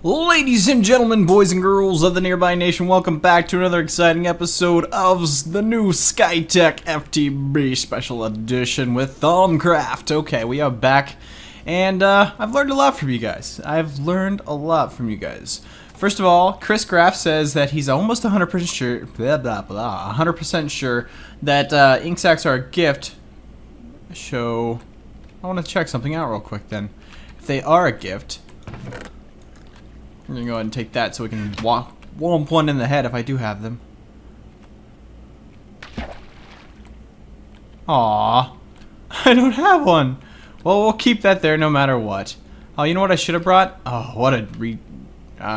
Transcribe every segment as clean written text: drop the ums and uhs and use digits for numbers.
Ladies and gentlemen, boys and girls of the Nearby Nation, welcome back to another exciting episode of the new Skytech FTB Special Edition with Thaumcraft. Okay, we are back, and I've learned a lot from you guys. First of all, Chris Graff says that he's almost 100% sure, 100% sure that ink sacs are a gift. So, I want to check something out real quick then. If they are a gift, I'm gonna go ahead and take that so we can womp one in the head if I do have them. Aww, I don't have one. Well, we'll keep that there no matter what. Oh, you know what I should have brought? Oh, what a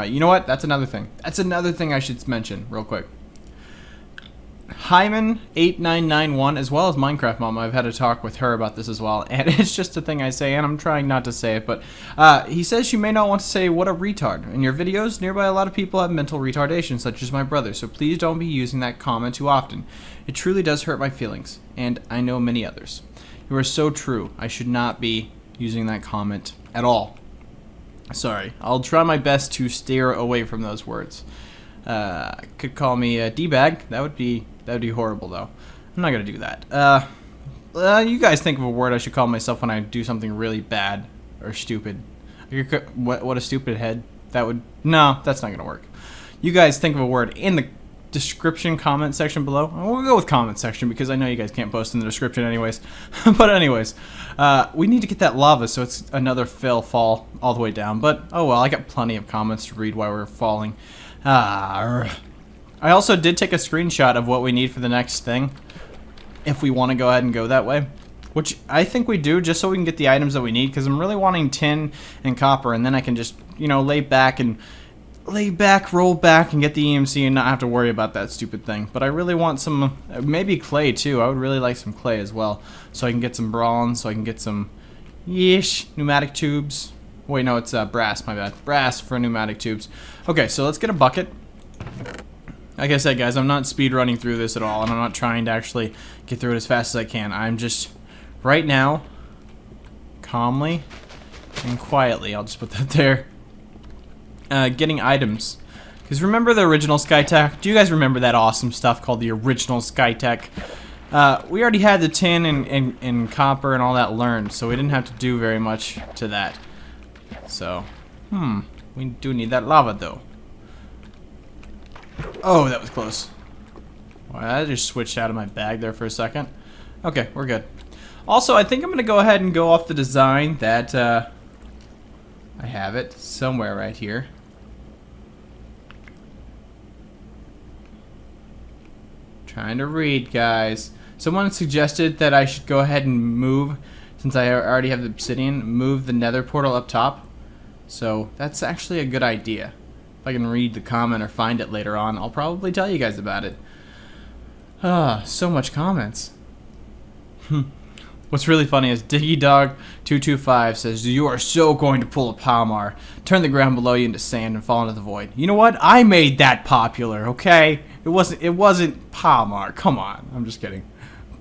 you know what? That's another thing. That's another thing I should mention real quick. Hyman8991, as well as Minecraft Mama, I've had a talk with her about this as well, and it's just a thing I say, and I'm trying not to say it, but he says you may not want to say what a retard. In your videos, nearby a lot of people have mental retardation, such as my brother, so please don't be using that comment too often. It truly does hurt my feelings, and I know many others. You are so true. I should not be using that comment at all. Sorry. I'll try my best to steer away from those words. Could call me a D-bag. That would be horrible, though. I'm not gonna do that. You guys think of a word I should call myself when I do something really bad or stupid. What a stupid head. No, that's not gonna work. You guys think of a word in the description comment section below. We'll go with comment section because I know you guys can't post in the description anyways. But anyways, we need to get that lava so it's another fall all the way down. But oh well, I got plenty of comments to read while we're falling. I also did take a screenshot of what we need for the next thing, if we want to go ahead and go that way, which I think we do, just so we can get the items that we need, because I'm really wanting tin and copper, and then I can just, you know, roll back, and get the EMC and not have to worry about that stupid thing. But I really want some, maybe clay too. I would really like some clay as well, so I can get some bronze, so I can get some, pneumatic tubes. Wait, no, it's brass, my bad. Brass for pneumatic tubes. Okay, so let's get a bucket. Like I said, guys, I'm not speed running through this at all, and I'm not trying to actually get through it as fast as I can. I'm just, right now, calmly and quietly, I'll just put that there, getting items. Because remember the original Skytech? Do you guys remember that awesome stuff called the original Skytech? We already had the tin and copper and all that learned, so we didn't have to do very much to that. So, we do need that lava, though. Oh, that was close. Well, I just switched out of my bag there for a second. Okay, we're good. Also, I think I'm going to go ahead and go off the design that, I have it somewhere right here. Trying to read, guys. Someone suggested that I should go ahead and move, since I already have the obsidian, move the nether portal up top. So, that's actually a good idea. If I can read the comment or find it later on, I'll probably tell you guys about it. So much comments. What's really funny is DiggyDog225 says, "You are so going to pull a Palmar. Turn the ground below you into sand and fall into the void." You know what? I made that popular, okay? It wasn't Palmar. Come on. I'm just kidding.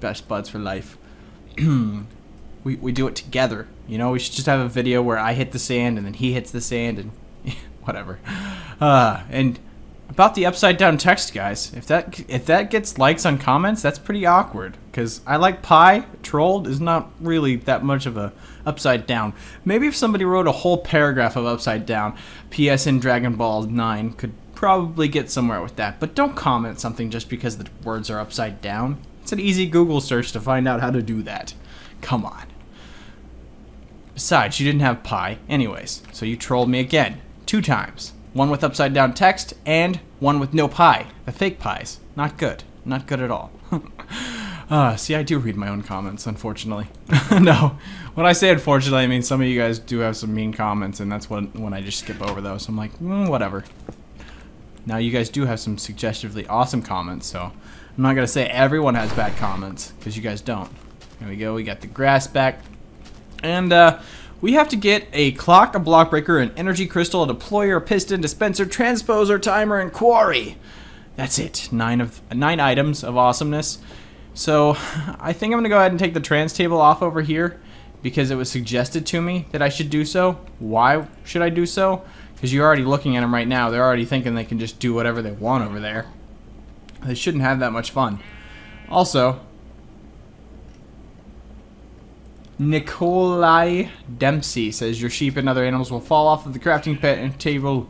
Best buds for life. We do it together. You know, we should just have a video where I hit the sand and then he hits the sand and whatever. And about the upside down text, guys, if that gets likes on comments, that's pretty awkward, because I like pie. Trolled is not really that much of a upside down. Maybe if somebody wrote a whole paragraph of upside down, PS in Dragon Ball 9 could probably get somewhere with that. But don't comment something just because the words are upside down. It's an easy Google search to find out how to do that. Come on. Besides, you didn't have pie anyways, so you trolled me again. 2 times. One with upside down text and one with no pie. The fake pies. Not good. Not good at all. See, I do read my own comments, unfortunately. No. When I say unfortunately, I mean some of you guys do have some mean comments, and that's when I just skip over those. I'm like, whatever. Now you guys do have some suggestively awesome comments, so I'm not going to say everyone has bad comments, because you guys don't. Here we go. We got the grass back. And, we have to get a clock, a block breaker, an energy crystal, a deployer, a piston, dispenser, transposer, timer, and quarry. That's it. 9 items of awesomeness. So I think I'm going to go ahead and take the trans table off over here, because it was suggested to me that I should do so. Why should I do so? Because you're already looking at them right now. They're already thinking they can just do whatever they want over there. They shouldn't have that much fun. Also, Nikolai Dempsey says your sheep and other animals will fall off of the crafting pit and table.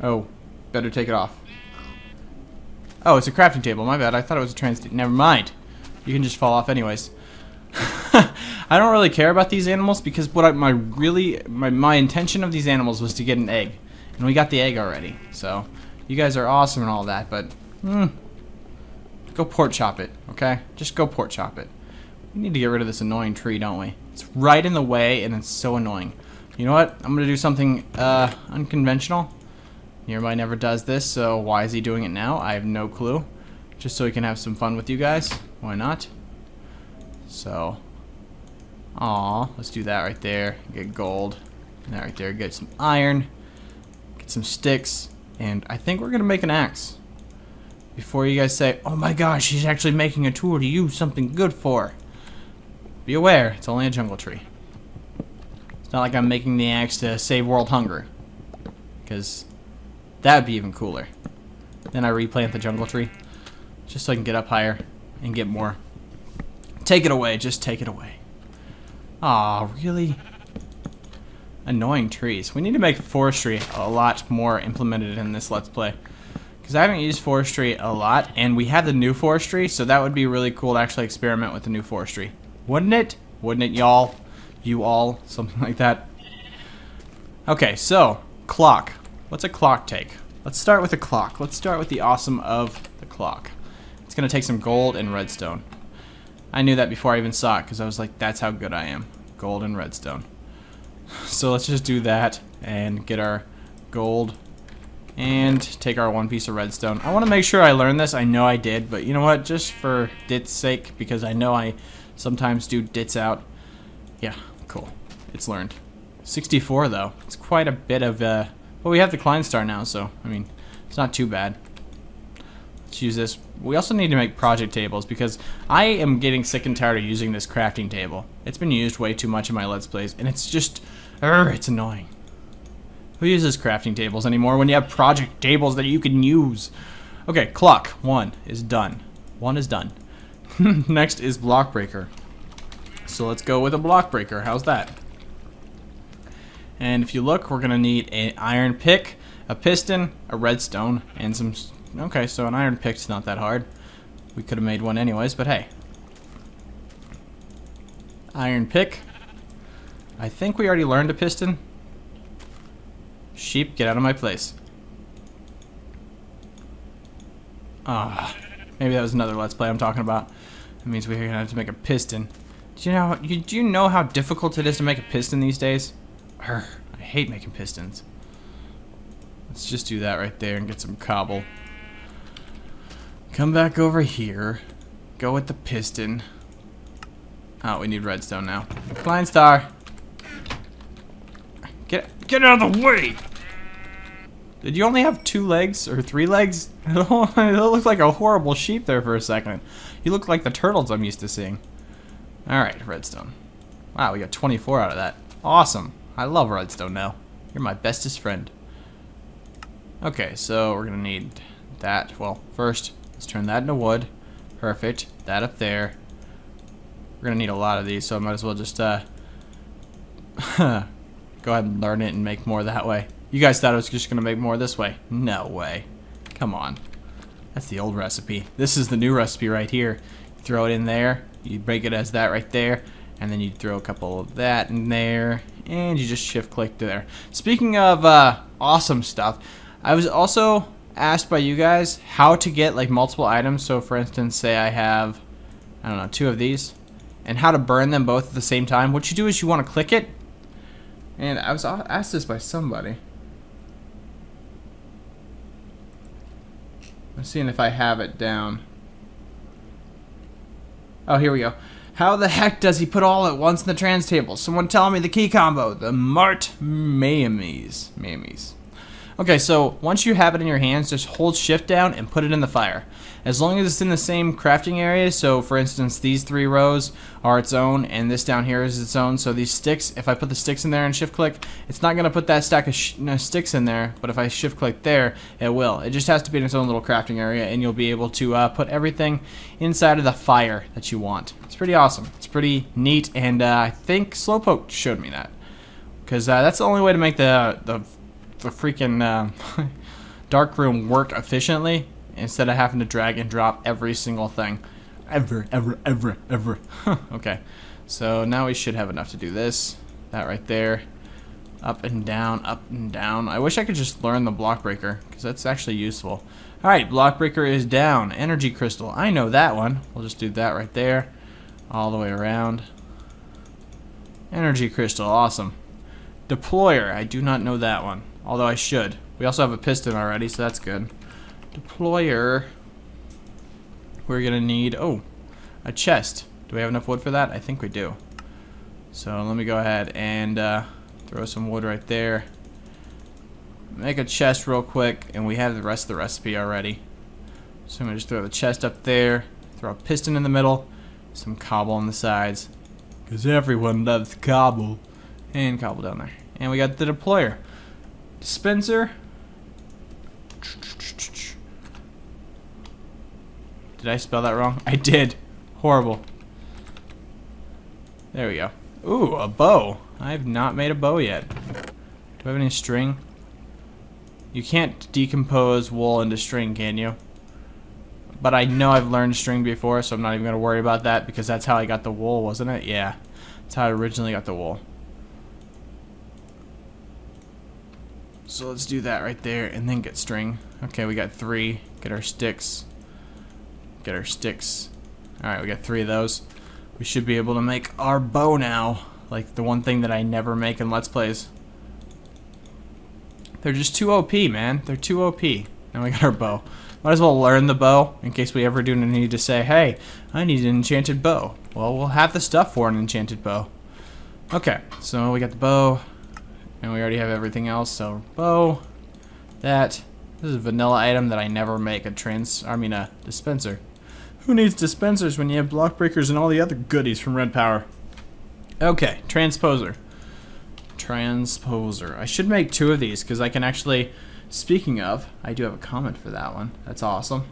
Oh, better take it off. Oh, it's a crafting table. My bad. I thought it was a trans. Never mind. You can just fall off anyways. I don't really care about these animals because what my intention of these animals was to get an egg, and we got the egg already. So you guys are awesome and all that, but go pork chop it, okay? Just go pork chop it. We need to get rid of this annoying tree, don't we? It's right in the way, and it's so annoying. You know what? I'm gonna do something unconventional. Nearby never does this, so why is he doing it now? I have no clue. Just so he can have some fun with you guys. Why not? So, let's do that right there. Get gold. And that right there. Get some iron. Get some sticks. And I think we're gonna make an axe. Before you guys say, oh my gosh, he's actually making a tool to use something good for. Be aware, it's only a jungle tree. It's not like I'm making the axe to save world hunger. Because that would be even cooler. Then I replant the jungle tree. Just so I can get up higher and get more. Take it away, just take it away. Aw, really? Annoying trees. We need to make forestry a lot more implemented in this Let's Play. Because I haven't used forestry a lot, and we have the new forestry, so that would be really cool to actually experiment with the new forestry. Wouldn't it? Wouldn't it, y'all? You all? Something like that. Okay, so, clock. What's a clock take? Let's start with a clock. Let's start with the awesome of the clock. It's going to take some gold and redstone. I knew that before I even saw it, because I was like, that's how good I am. Gold and redstone. So let's just do that, and get our gold, and take our one piece of redstone. I want to make sure I learned this. I know I did, but you know what? Just for dit's sake, because I know I sometimes do dits out. Yeah, cool. It's learned. 64, though. It's quite a bit of, well, we have the Klein star now, so, I mean, it's not too bad. Let's use this. We also need to make project tables, because I am getting sick and tired of using this crafting table. It's been used way too much in my Let's Plays, and it's just, it's annoying. Who uses crafting tables anymore when you have project tables that you can use? Okay, clock. 1 is done. 1 is done. Next is block breaker. So let's go with a block breaker. How's that? And if you look, we're going to need an iron pick, a piston, a redstone, and some... Okay, so an iron pick's not that hard. We could have made one anyways, but hey. Iron pick. I think we already learned a piston. Sheep, get out of my place. Maybe that was another Let's Play I'm talking about. That means we're gonna have to make a piston. Do you know how difficult it is to make a piston these days? I hate making pistons. Let's just do that right there and get some cobble. Come back over here. Go with the piston. Oh, we need redstone now. Klein star. Get out of the way! Did you only have 2 legs or 3 legs? It looked like a horrible sheep there for a second. You look like the turtles I'm used to seeing. Alright, redstone. Wow, we got 24 out of that. Awesome. I love redstone now. You're my bestest friend. Okay, so we're gonna need that. Well, first, let's turn that into wood. Perfect. That up there. We're gonna need a lot of these, so I might as well just go ahead and learn it and make more that way. You guys thought I was just gonna make more this way. No way. Come on. That's the old recipe. This is the new recipe right here. You throw it in there, you break it as that right there, and then you throw a couple of that in there, and you just shift click to there. Speaking of awesome stuff, I was also asked by you guys how to get like multiple items. So for instance, say I have, I don't know, 2 of these, and how to burn them both at the same time. What you do is you want to click it, and I was asked this by somebody. I'm seeing if I have it down. Oh, here we go. How the heck does he put all at once in the trans table? Someone tell me the key combo. The Mart Mayamies. Okay, so once you have it in your hands, just hold shift down and put it in the fire. As long as it's in the same crafting area, so for instance these 3 rows are its own and this down here is its own, so these sticks, if I put the sticks in there and shift click, it's not going to put that stack of sticks in there, but if I shift click there, it will. It just has to be in its own little crafting area and you'll be able to put everything inside of the fire that you want. It's pretty awesome. It's pretty neat, and I think Slowpoke showed me that. Because that's the only way to make the freaking dark room work efficiently, instead of having to drag and drop every single thing. Ever. Okay, so now we should have enough to do this. That right there. Up and down, up and down. I wish I could just learn the block breaker, because that's actually useful. Alright, block breaker is down. Energy crystal. I know that one. We'll just do that right there. All the way around. Energy crystal, awesome. Deployer, I do not know that one. Although I should. We also have a piston already, so that's good. Deployer. We're gonna need, oh, a chest. Do we have enough wood for that? I think we do. So let me go ahead and throw some wood right there. Make a chest real quick, and we have the rest of the recipe already. So I'm gonna just throw the chest up there, throw a piston in the middle, some cobble on the sides, because everyone loves cobble, and cobble down there. And we got the deployer. Dispenser. Did I spell that wrong? I did. Horrible. There we go. Ooh, a bow. I have not made a bow yet. Do I have any string? You can't decompose wool into string, can you? But I know I've learned string before, so I'm not even going to worry about that, because that's how I got the wool, wasn't it? Yeah. That's how I originally got the wool. So let's do that right there, and then get string. Okay, we got 3. Get our sticks. Get our sticks. Alright, we got 3 of those. We should be able to make our bow now. Like the one thing that I never make in Let's Plays. They're just too OP, man. They're too OP. Now we got our bow. Might as well learn the bow, in case we ever do need to say, hey, I need an enchanted bow. Well, we'll have the stuff for an enchanted bow. Okay, so we got the bow. And we already have everything else, so bow, that. This is a vanilla item that I never make, a dispenser. Who needs dispensers when you have block breakers and all the other goodies from Red Power? Okay, transposer. Transposer. I should make 2 of these, because I can actually, speaking of, I do have a comment for that one. That's awesome.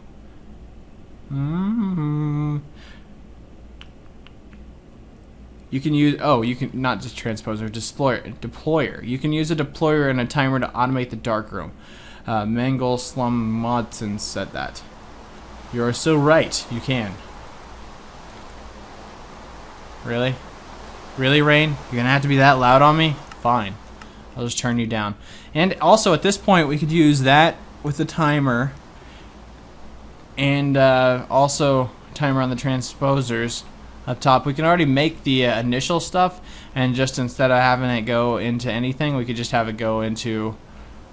You can use, you can, not just transposer, deployer. You can use a deployer and a timer to automate the darkroom. Mangle Slum Modson said that. You are so right, you can. Really? Really, Rain? You're gonna have to be that loud on me? Fine. I'll just turn you down. And also, at this point, we could use that with the timer. And also, timer on the transposers. Up top, we can already make the initial stuff, and just instead of having it go into anything, we could just have it go into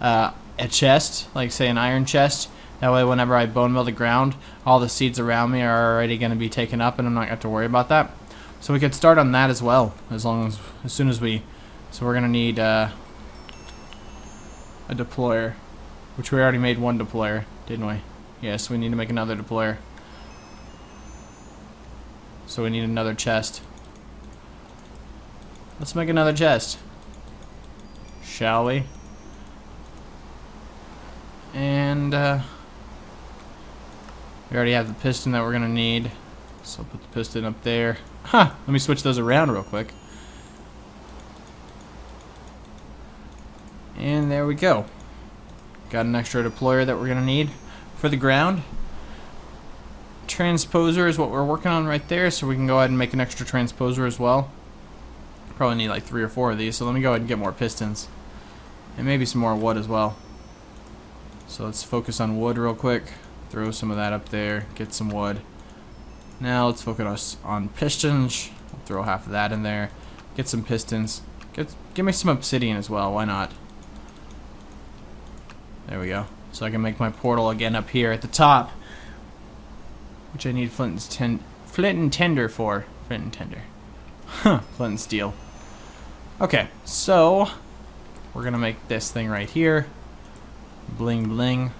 a chest, like say an iron chest. That way, whenever I bone mill the ground, all the seeds around me are already going to be taken up, and I'm not going to have to worry about that. So we could start on that as well, as soon as we. So we're going to need a deployer, which we already made 1 deployer, didn't we? Yes, we need to make another deployer. So we need another chest. Let's make another chest. Shall we? And we already have the piston that we're gonna need. So I'll put the piston up there. Let me switch those around real quick. And there we go. Got an extra deployer that we're gonna need for the ground. Transposer is what we're working on right there, so we can go ahead and make an extra transposer as well. Probably need like 3 or 4 of these, so let me go ahead and get more pistons. And maybe some more wood as well. So let's focus on wood real quick. Throw some of that up there, get some wood. Now let's focus on pistons. I'll throw half of that in there. Get some pistons. Give me some obsidian as well, why not? There we go. So I can make my portal again up here at the top. Which I need flint and tinder for. Flint and tinder. Flint and steel. Okay, so we're gonna make this thing right here. Bling bling.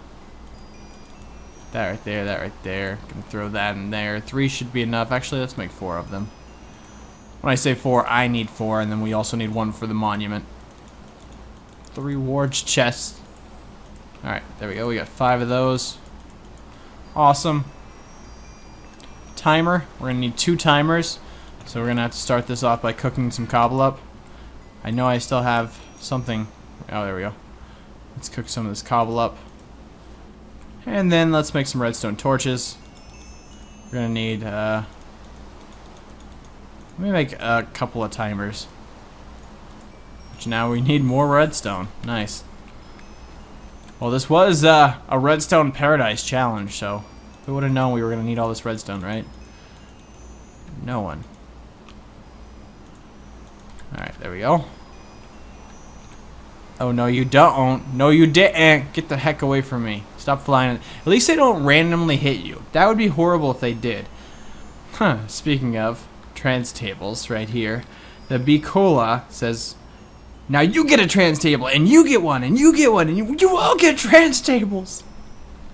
That right there, that right there. Can throw that in there. 3 should be enough. Actually, let's make 4 of them. When I say 4, I need 4, and then we also need 1 for the monument. 3 rewards chests. Alright, there we go. We got 5 of those. Awesome. Timer. We're going to need 2 timers. So we're going to have to start this off by cooking some cobble up. I know I still have something. Oh, there we go. Let's cook some of this cobble up. And then let's make some redstone torches. We're going to need, let me make a couple of timers. Which now we need more redstone. Nice. Well, this was a redstone paradise challenge, so who would have known we were going to need all this redstone, right? No one. Alright, there we go. Oh, no, you don't. No, you didn't. Get the heck away from me. Stop flying. At least they don't randomly hit you. That would be horrible if they did. Huh, speaking of trans tables right here, the Bicola says, now you get a trans table, and you get one, and you get one, and you all get trans tables.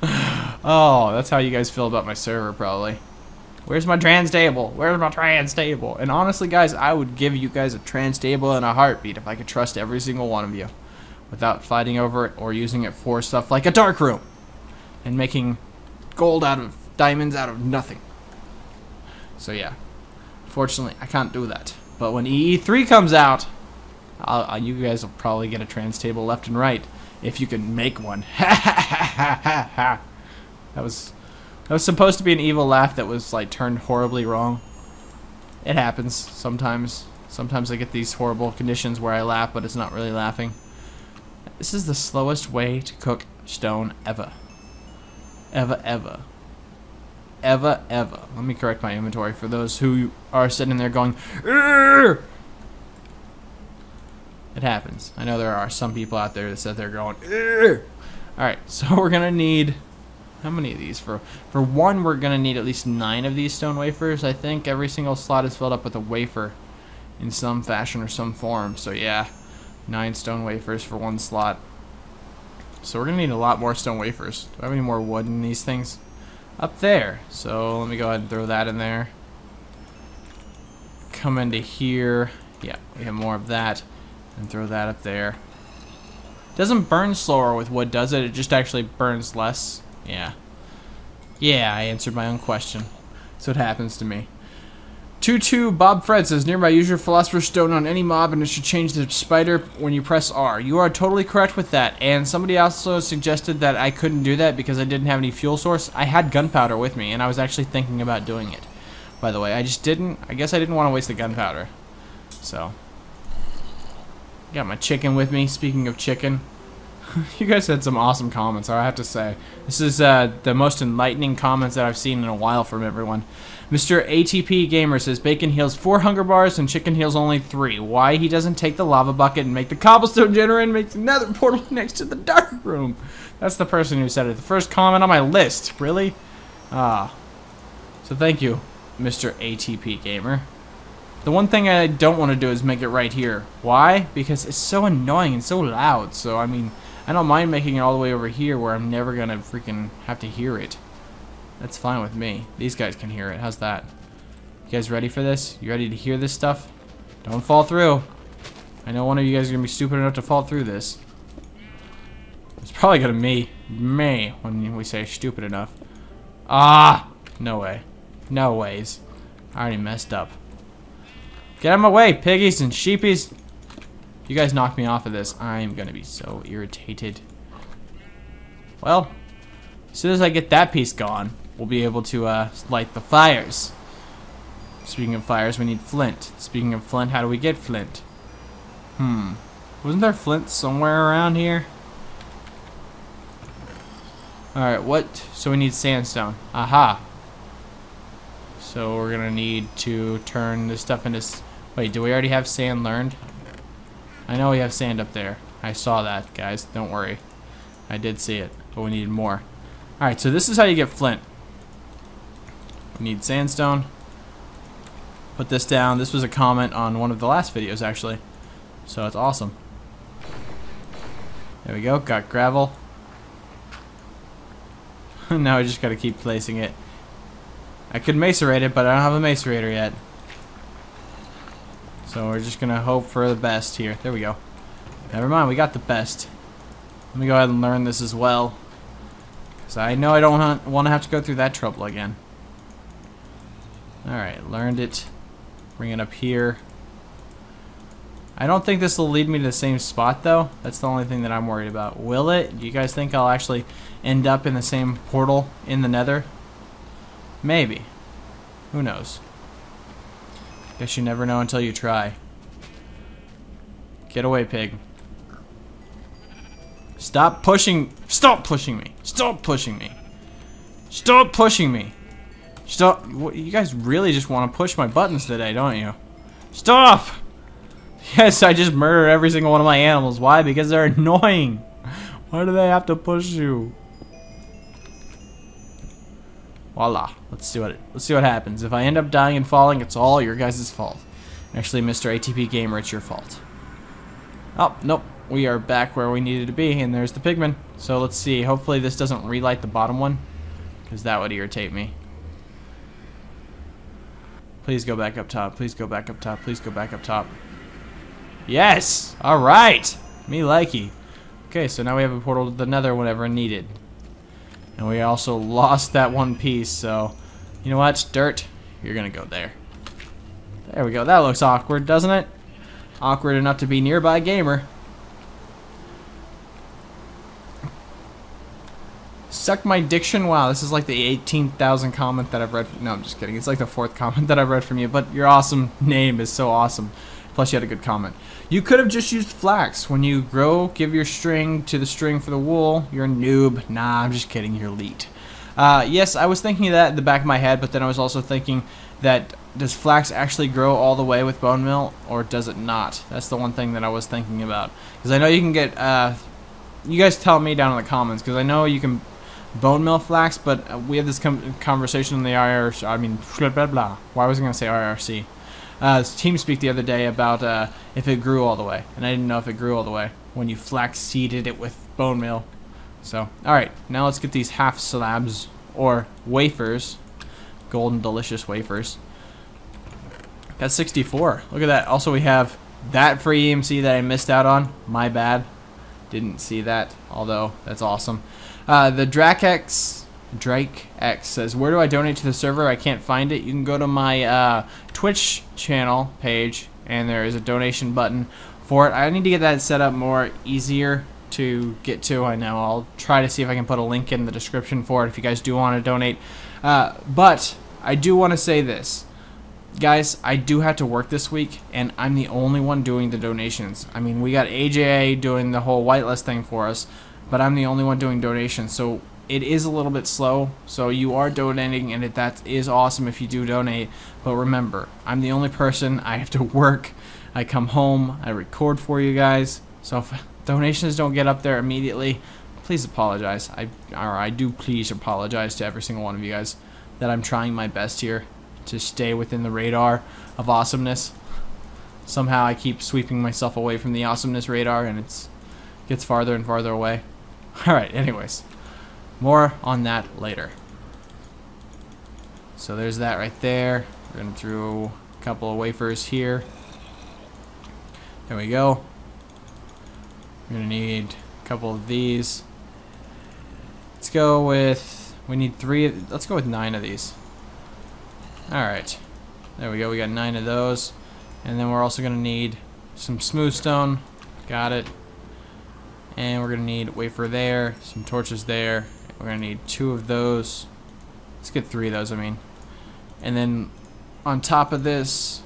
Oh, that's how you guys feel about my server, probably. Where's my trans table? Where's my trans table? And honestly, guys, I would give you guys a trans table in a heartbeat if I could trust every single one of you without fighting over it or using it for stuff like a dark room and making gold out of diamonds out of nothing. So yeah, unfortunately, I can't do that. But when EE3 comes out, you guys will probably get a trans table left and right if you can make one. That was supposed to be an evil laugh that was like turned horribly wrong. It happens sometimes. Sometimes I get these horrible conditions where I laugh, but it's not really laughing. This is the slowest way to cook stone ever. Ever. Let me correct my inventory for those who are sitting there going, "Urgh!" It happens. I know there are some people out there that said they're going, "Urgh!" Alright, so we're gonna need, how many of these? For one, we're gonna need at least 9 of these stone wafers. I think every single slot is filled up with a wafer in some fashion or some form. So yeah, 9 stone wafers for 1 slot. So we're gonna need a lot more stone wafers. Do I have any more wood in these things? Up there. So let me go ahead and throw that in there. Come into here. Yeah, we have more of that. And throw that up there. Doesn't burn slower with wood, does it? It just actually burns less. Yeah. Yeah, I answered my own question. That's what happens to me. 22 Bob Fred says, nearby, use your Philosopher's Stone on any mob and it should change the spider when you press R. You are totally correct with that. And somebody also suggested that I couldn't do that because I didn't have any fuel source. I had gunpowder with me and I was actually thinking about doing it. By the way, I just didn't. I guess I didn't want to waste the gunpowder. So. Got my chicken with me. Speaking of chicken. You guys had some awesome comments, I have to say. This is the most enlightening comments that I've seen in a while from everyone. Mr. ATP Gamer says, bacon heals 4 hunger bars and chicken heals only 3. Why he doesn't take the lava bucket and make the cobblestone generator and make the nether portal next to the dark room. That's the person who said it. The first comment on my list. Really? Ah. So thank you, Mr. ATP Gamer. The one thing I don't want to do is make it right here. Why? Because it's so annoying and so loud. So, I mean, I don't mind making it all the way over here where I'm never going to freaking have to hear it. That's fine with me. These guys can hear it. How's that? You guys ready for this? You ready to hear this stuff? Don't fall through. I know one of you guys are going to be stupid enough to fall through this. It's probably going to be me when we say stupid enough. Ah! No way. No ways. I already messed up. Get out of my way, piggies and sheepies. You guys knock me off of this, I'm going to be so irritated. Well, as soon as I get that piece gone, we'll be able to light the fires. Speaking of fires, we need flint. Speaking of flint, how do we get flint? Wasn't there flint somewhere around here? Alright, what? So we need sandstone. Aha. So we're going to need to turn this stuff into... Wait, do we already have sand learned? I know we have sand up there. I saw that, guys. Don't worry. I did see it, but we need more. Alright, so this is how you get flint. We need sandstone. Put this down. This was a comment on one of the last videos, actually. So it's awesome. There we go. Got gravel. Now I just gotta keep placing it. I could macerate it, but I don't have a macerator yet. So we're just gonna hope for the best here. There we go. Never mind, we got the best. Let me go ahead and learn this as well. Because I know I don't want to have to go through that trouble again. Alright, learned it. Bring it up here. I don't think this will lead me to the same spot though. That's the only thing that I'm worried about. Will it? Do you guys think I'll actually end up in the same portal in the nether? Maybe. Who knows? Guess you never know until you try. Get away, pig. Stop pushing. Stop pushing me. Stop pushing me. Stop pushing me. Stop. You guys really just want to push my buttons today, don't you? Stop! Yes, I just murdered every single one of my animals. Why? Because they're annoying. Why do they have to push you? Voila. Let's see what happens. If I end up dying and falling, it's all your guys' fault. Actually, Mr. ATP Gamer, it's your fault. Oh, nope. We are back where we needed to be, and there's the pigman. So let's see. Hopefully this doesn't relight the bottom one, because that would irritate me. Please go back up top. Please go back up top. Please go back up top. Yes! Alright! Me likey. Okay, so now we have a portal to the nether whenever needed. And we also lost that one piece, so... You know what? Dirt, you're gonna go there. There we go. That looks awkward, doesn't it? Awkward enough to be nearby gamer. Suck my diction. Wow, this is like the 18,000 comment that I've read. No, I'm just kidding. It's like the 4th comment that I've read from you, but your awesome name is so awesome. Plus, you had a good comment. You could have just used flax. When you grow, give your string to the string for the wool. You're a noob. Nah, I'm just kidding. You're elite. Yes, I was thinking of that in the back of my head, but then I was also thinking that does flax actually grow all the way with bone meal, or does it not? That's the one thing that I was thinking about. Because I know you can get... you guys tell me down in the comments, because I know you can bone meal flax, but we had this conversation in the IRC. I mean, blah, blah, blah. Why was I going to say IRC? TeamSpeak the other day about if it grew all the way, and I didn't know if it grew all the way when you flax seeded it with bone meal. So, alright, now let's get these half slabs, or wafers, golden delicious wafers. That's 64. Look at that. Also, we have that free EMC that I missed out on. My bad. Didn't see that, although that's awesome. The Drake X says, where do I donate to the server? I can't find it. You can go to my Twitch channel page, and there is a donation button for it. I need to get that set up more easier to get to. I know. I'll try to see if I can put a link in the description for it if you guys do want to donate. But I do want to say this. Guys, I do have to work this week, and I'm the only one doing the donations. I mean, we got AJA doing the whole whitelist thing for us, but I'm the only one doing donations, so it is a little bit slow. So you are donating, and that is awesome if you do donate, but remember, I'm the only person. I have to work. I come home, I record for you guys, so if donations don't get up there immediately, please apologize. I do please apologize to every single one of you guys that I'm trying my best here to stay within the radar of awesomeness. Somehow I keep sweeping myself away from the awesomeness radar, and it gets farther and farther away. Alright, anyways. More on that later. So there's that right there. We're going to throw a couple of wafers here. There we go. We're going to need a couple of these. Let's go with... We need 3... Let's go with 9 of these. Alright, there we go, we got 9 of those. And then we're also going to need some smooth stone. Got it. And we're going to need wafer there, some torches there. We're going to need 2 of those. Let's get 3 of those, I mean. And then on top of this,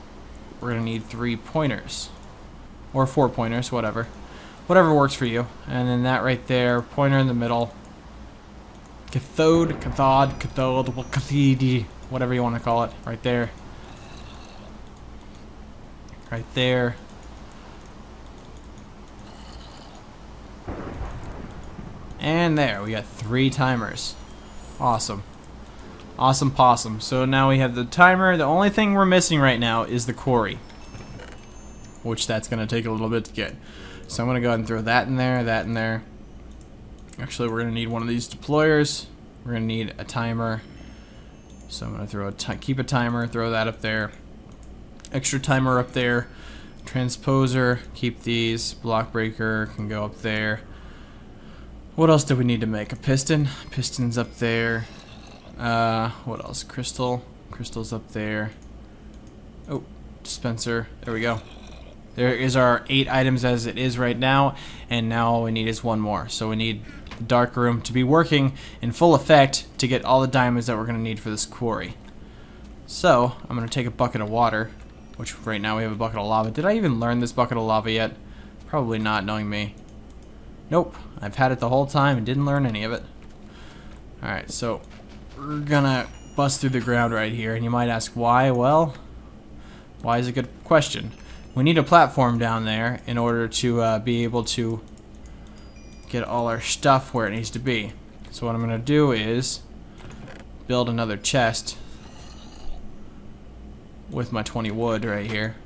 we're going to need 3 pointers. Or 4 pointers, whatever. Whatever works for you. And then that right there, pointer in the middle. Cathode, whatever you want to call it, right there. Right there. And there, we got 3 timers. Awesome. Awesome possum. So now we have the timer. The only thing we're missing right now is the quarry, which that's going to take a little bit to get. So I'm going to go ahead and throw that in there, that in there. Actually, we're going to need one of these deployers. We're gonna need a timer. So I'm gonna throw keep a timer, throw that up there. Extra timer up there. Transposer, keep these. Block breaker can go up there. What else do we need to make? A piston? Piston's up there. What else? Crystal. Crystal's up there. Oh, dispenser. There we go. There is our 8 items as it is right now, and now all we need is one more. So we need the dark room to be working in full effect to get all the diamonds that we're going to need for this quarry. So I'm going to take a bucket of water, which right now we have a bucket of lava. Did I even learn this bucket of lava yet? Probably not, knowing me. Nope, I've had it the whole time and didn't learn any of it. Alright, so we're gonna bust through the ground right here, and you might ask why. Well, why is a good question. We need a platform down there in order to be able to get all our stuff where it needs to be. So what I'm gonna do is build another chest with my 20 wood right here.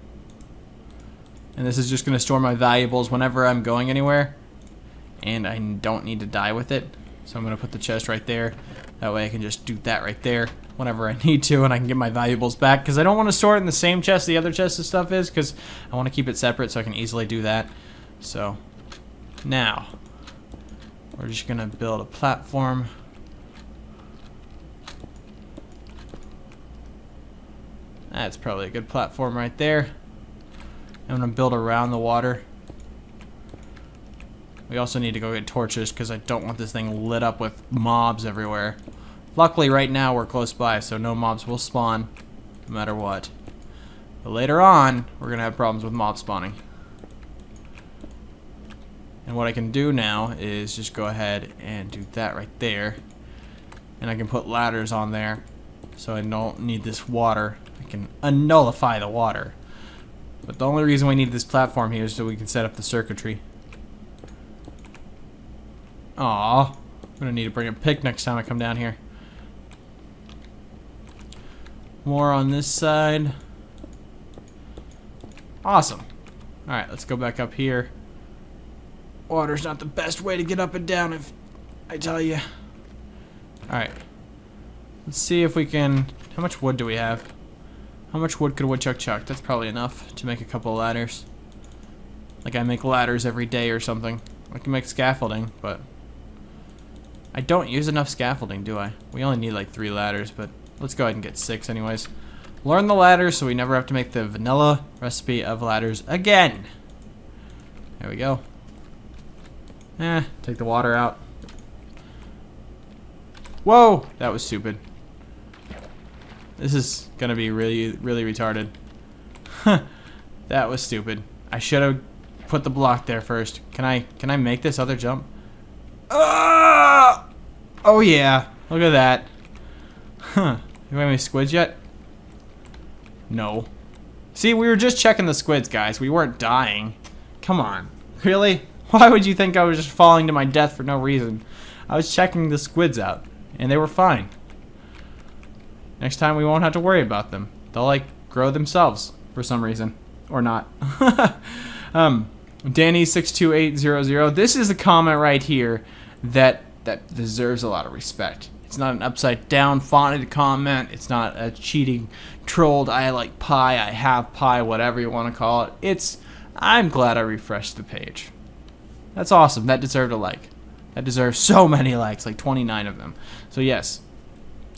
And this is just gonna store my valuables whenever I'm going anywhere. And I don't need to die with it. So I'm going to put the chest right there. That way I can just do that right there whenever I need to, and I can get my valuables back. Because I don't want to store it in the same chest the other chest of stuff is, because I want to keep it separate so I can easily do that. So now we're just going to build a platform. That's probably a good platform right there. I'm going to build around the water. We also need to go get torches because I don't want this thing lit up with mobs everywhere. Luckily right now we're close by, so no mobs will spawn no matter what. But later on we're gonna have problems with mob spawning. And what I can do now is just go ahead and do that right there. And I can put ladders on there so I don't need this water. I can unnullify the water. But the only reason we need this platform here is so we can set up the circuitry. Aw, I'm gonna need to bring a pick next time I come down here. More on this side. Awesome. Alright, let's go back up here. Water's not the best way to get up and down, if I tell you. Alright. Let's see if we can... How much wood do we have? How much wood could a woodchuck chuck? That's probably enough to make a couple of ladders. Like I make ladders every day or something. I can make scaffolding, but... I don't use enough scaffolding, do I? We only need like 3 ladders, but let's go ahead and get 6 anyways. Learn the ladders so we never have to make the vanilla recipe of ladders again. There we go. Take the water out. Whoa! That was stupid. This is gonna be really, really retarded. That was stupid. I should have put the block there first. Can I make this other jump? Oh yeah, look at that. Huh. You have any squids yet? No. See, we were just checking the squids, guys. We weren't dying. Come on. Really? Why would you think I was just falling to my death for no reason? I was checking the squids out, and they were fine. Next time we won't have to worry about them. They'll, like, grow themselves for some reason. Or not. Danny62800. This is a comment right here that deserves a lot of respect. It's not an upside down fonted comment. It's not a cheating, trolled, I like pie, I have pie, whatever you want to call it. It's, I'm glad I refreshed the page. That's awesome. That deserved a like. That deserves so many likes, like 29 of them. So yes,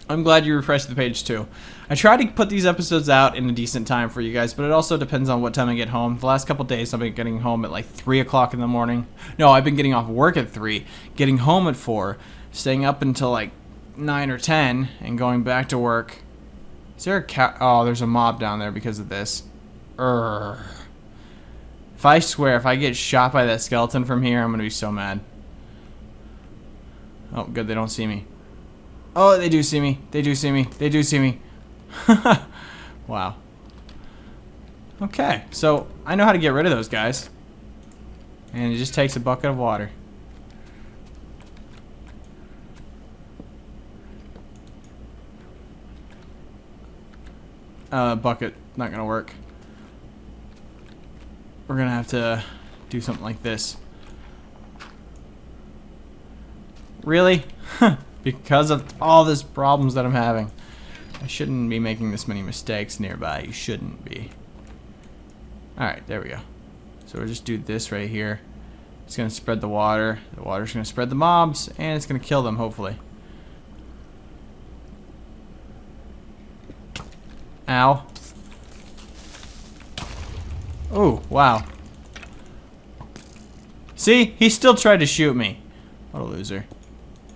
I'm glad you refreshed the page too. I try to put these episodes out in a decent time for you guys, but it also depends on what time I get home. The last couple days I've been getting home at like 3 o'clock in the morning. No, I've been getting off work at 3, getting home at 4, staying up until like 9 or 10, and going back to work. Is there a cat? Oh, there's a mob down there because of this. If I swear, if I get shot by that skeleton from here, I'm gonna be so mad. Oh, good, they don't see me. Oh, they do see me. They do see me. They do see me. Wow. Okay, so I know how to get rid of those guys. And it just takes a bucket of water. Bucket, not gonna work. We're gonna have to do something like this. Really? because of all these problems that I'm having. I shouldn't be making this many mistakes nearby. You shouldn't be. Alright, there we go. So we'll just do this right here. It's going to spread the water. The water's going to spread the mobs, and it's going to kill them, hopefully. Ow. Oh, wow. See? He still tried to shoot me. What a loser.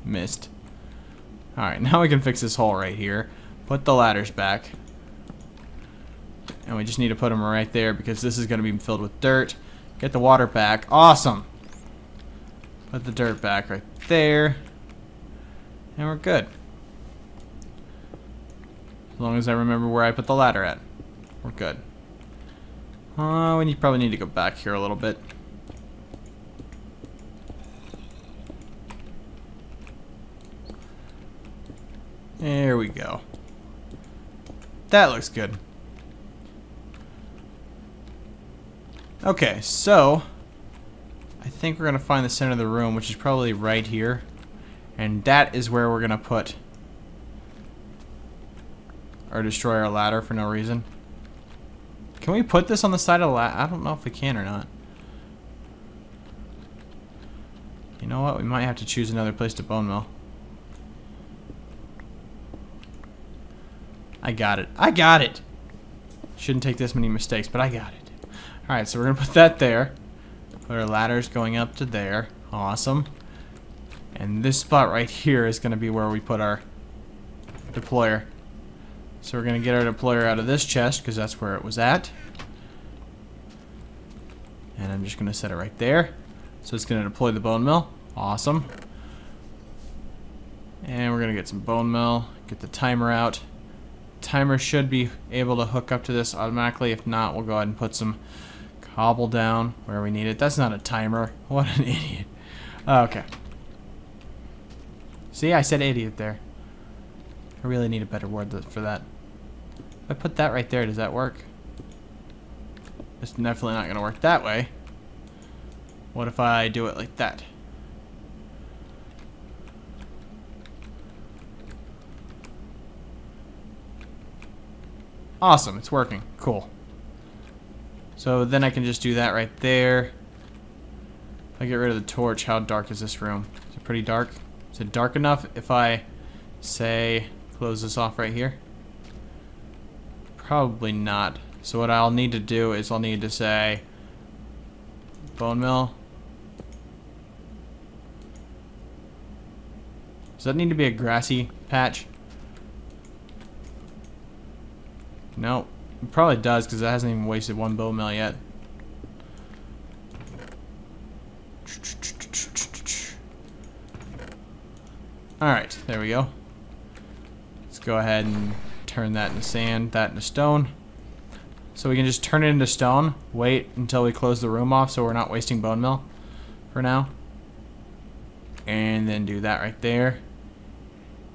Missed. Alright, now we can fix this hole right here. Put the ladders back. And we just need to put them right there because this is going to be filled with dirt. Get the water back. Awesome. Put the dirt back right there. And we're good. As long as I remember where I put the ladder at. We're good. We probably need to go back here a little bit. There we go. That looks good. Okay, so I think we're going to find the center of the room, which is probably right here. And that is where we're going to put or destroy our ladder for no reason. Can we put this on the side of the ladder? I don't know if we can or not. You know what? We might have to choose another place to bone mill. I got it. I got it! Shouldn't take this many mistakes, but I got it. Alright, so we're going to put that there. Put our ladders going up to there. Awesome. And this spot right here is going to be where we put our deployer. So we're going to get our deployer out of this chest because that's where it was at. And I'm just going to set it right there. So it's going to deploy the bone mill. Awesome. And we're going to get some bone mill. Get the timer out. Timer should be able to hook up to this automatically. If not, we'll go ahead and put some cobble down where we need it. That's not a timer. What an idiot. Okay. See, I said idiot there. I really need a better word for that. If I put that right there, does that work? It's definitely not going to work that way. What if I do it like that? Awesome, it's working. Cool. So then I can just do that right there. If I get rid of the torch, how dark is this room? Is it pretty dark? Is it dark enough if I say close this off right here? Probably not. So what I'll need to do is I'll need to say bone mill. Does that need to be a grassy patch? No, it probably does because it hasn't even wasted one bone mill yet. Alright, there we go. Let's go ahead and turn that into sand, that into stone. So we can just turn it into stone, wait until we close the room off so we're not wasting bone mill for now. And then do that right there.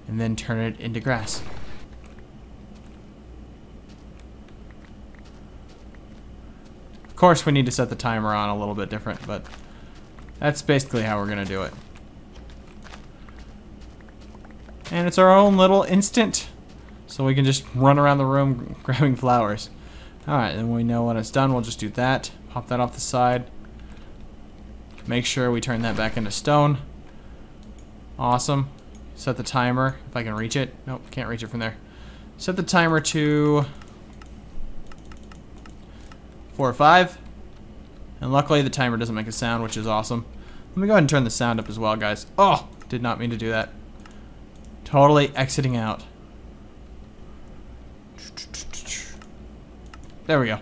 And then turn it into grass. Of course we need to set the timer on a little bit different, but that's basically how we're going to do it. And it's our own little instant, so we can just run around the room grabbing flowers. Alright, then we know when it's done, we'll just do that. Pop that off the side. Make sure we turn that back into stone. Awesome. Set the timer, if I can reach it. Nope, can't reach it from there. Set the timer to 4 or 5. And luckily the timer doesn't make a sound, which is awesome. Let me go ahead and turn the sound up as well, guys. Oh, did not mean to do that. Totally exiting out. There we go.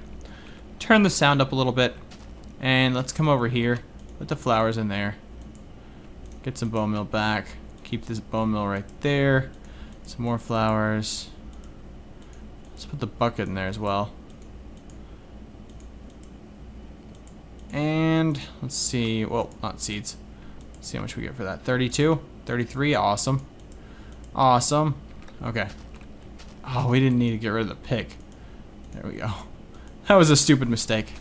Turn the sound up a little bit. And let's come over here. Put the flowers in there. Get some bone meal back. Keep this bone meal right there. Some more flowers. Let's put the bucket in there as well. And let's see. Well, not seeds. Let's see how much we get for that. 32? 33? Awesome. Awesome. Okay. Oh, we didn't need to get rid of the pick. There we go. That was a stupid mistake.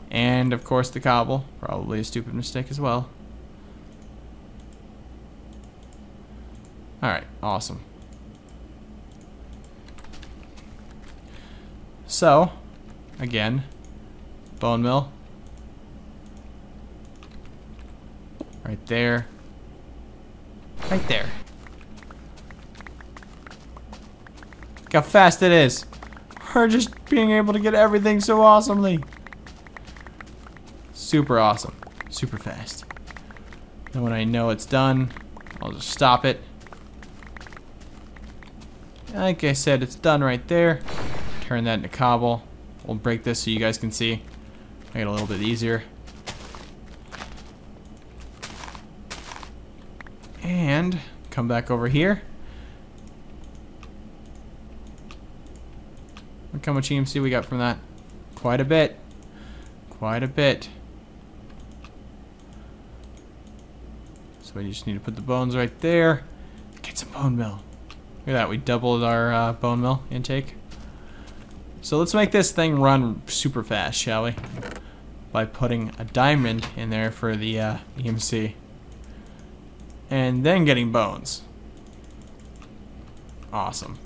And, of course, the cobble. Probably a stupid mistake as well. Alright, awesome. So, again, bone mill. Right there. Right there. Look how fast it is. We're just being able to get everything so awesomely. Super awesome. Super fast. And when I know it's done, I'll just stop it. Like I said, it's done right there. Turn that into cobble. We'll break this so you guys can see. Make it a little bit easier. And come back over here. Look how much EMC we got from that. Quite a bit. Quite a bit. So we just need to put the bones right there. Get some bone mill. Look at that, we doubled our bone mill intake. So let's make this thing run super fast, shall we? By putting a diamond in there for the EMC. And then getting bones. Awesome.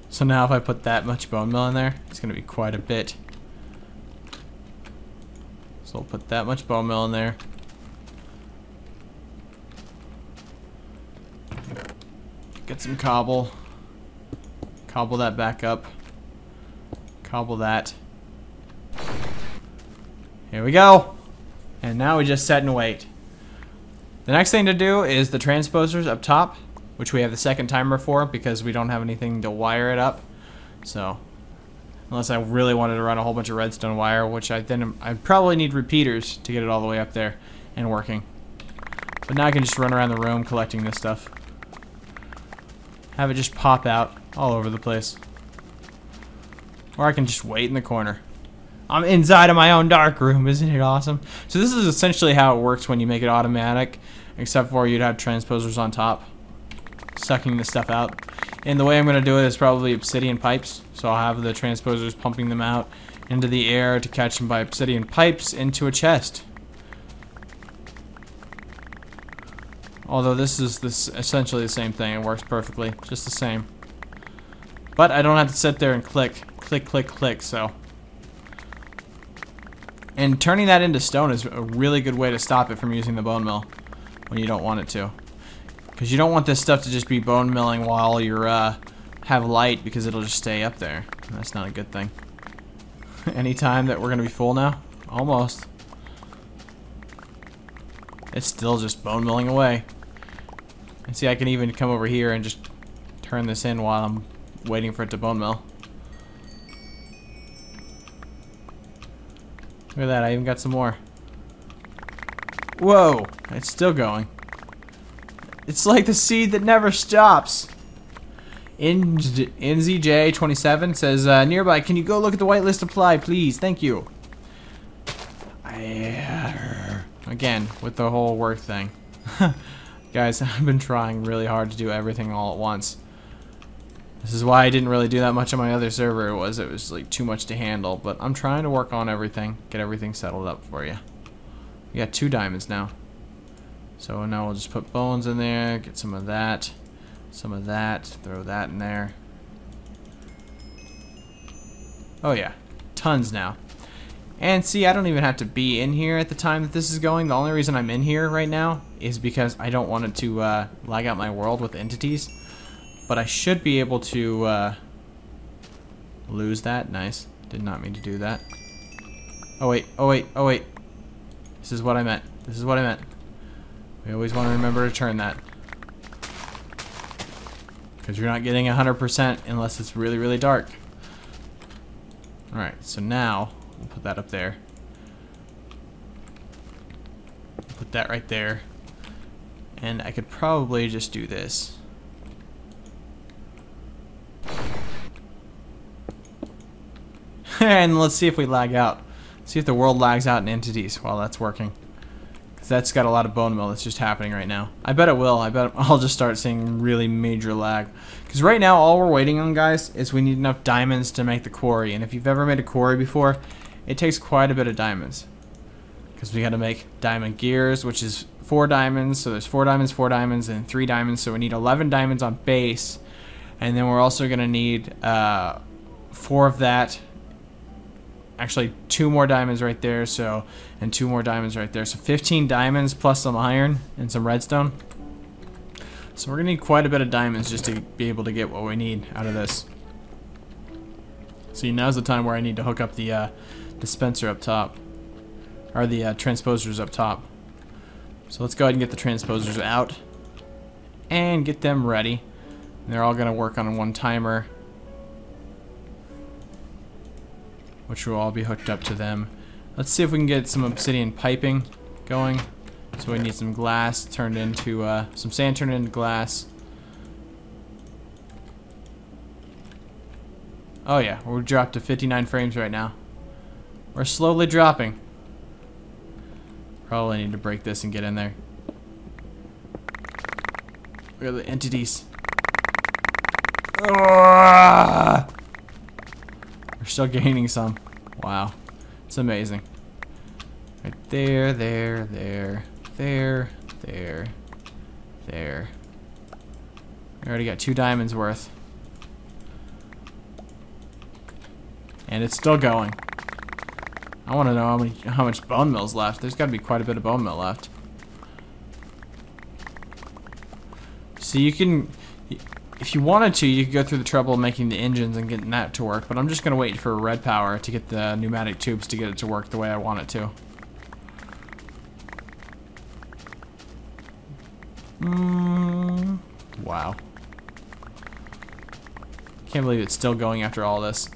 So now if I put that much bone mill in there, it's going to be quite a bit. So we'll put that much bone mill in there. Get some cobble. Cobble that back up. Cobble that. Here we go. And now we just set and wait. The next thing to do is the transposers up top, which we have the second timer for because we don't have anything to wire it up. So, unless I really wanted to run a whole bunch of redstone wire, which I'd probably need repeaters to get it all the way up there and working. But now I can just run around the room collecting this stuff. Have it just pop out all over the place. Or I can just wait in the corner. I'm inside of my own dark room, isn't it awesome? So this is essentially how it works when you make it automatic, except for you'd have transposers on top, sucking the stuff out. And the way I'm going to do it is probably obsidian pipes. So I'll have the transposers pumping them out into the air to catch them by obsidian pipes into a chest. Although this is essentially the same thing. It works perfectly, just the same. But I don't have to sit there and click, click, click, click, so. And turning that into stone is a really good way to stop it from using the bone mill when you don't want it to. Because you don't want this stuff to just be bone milling while you're have light, because it'll just stay up there. And that's not a good thing. Anytime that we're going to be full now? Almost. It's still just bone milling away. And see, I can even come over here and just turn this in while I'm waiting for it to bone mill. Look at that, I even got some more. Whoa, it's still going. It's like the seed that never stops. NZJ27 says, nearby, can you go look at the whitelist applied, please? Thank you. Again, with the whole work thing. Guys, I've been trying really hard to do everything all at once. This is why I didn't really do that much on my other server. It was like too much to handle, but I'm trying to work on everything, get everything settled up for you. We got 2 diamonds now. So now we'll just put bones in there, get some of that, throw that in there. Oh yeah, tons now. And see, I don't even have to be in here at the time that this is going. The only reason I'm in here right now is because I don't want it to lag out my world with entities. But I should be able to lose that. Nice. Did not mean to do that. Oh wait, oh wait, oh wait. This is what I meant. This is what I meant. We always want to remember to turn that. Because you're not getting 100% unless it's really, really dark. Alright, so now we'll put that up there. Put that right there. And I could probably just do this. And let's see if we lag out. See if the world lags out in entities while that's working. Because that's got a lot of bone mill that's just happening right now. I bet it will. I bet I'll just start seeing really major lag. Because right now all we're waiting on, guys, is we need enough diamonds to make the quarry. And if you've ever made a quarry before, it takes quite a bit of diamonds. Because we got to make diamond gears, which is 4 diamonds. So there's 4 diamonds, and 3 diamonds. So we need 11 diamonds on base. And then we're also going to need 4 of that. Actually, 2 more diamonds right there. So, and 2 more diamonds right there. So 15 diamonds plus some iron and some redstone. So we're going to need quite a bit of diamonds just to be able to get what we need out of this. See, now's the time where I need to hook up the dispenser up top. Or the transposers up top. So let's go ahead and get the transposers out. And get them ready. And they're all going to work on one timer. Which will all be hooked up to them. Let's see if we can get some obsidian piping going. So we need some glass turned into, some sand turned into glass. Oh yeah, we're dropped to 59 frames right now. We're slowly dropping. Probably need to break this and get in there. Look at the entities. We're still gaining some. Wow. It's amazing. Right there, there, there, there, there, there. We already got 2 diamonds worth. And it's still going. I want to know how much bone mill's left. There's got to be quite a bit of bone mill left. So you can, if you wanted to, you could go through the trouble of making the engines and getting that to work. But I'm just going to wait for red power to get the pneumatic tubes to get it to work the way I want it to. Wow. Can't believe it's still going after all this.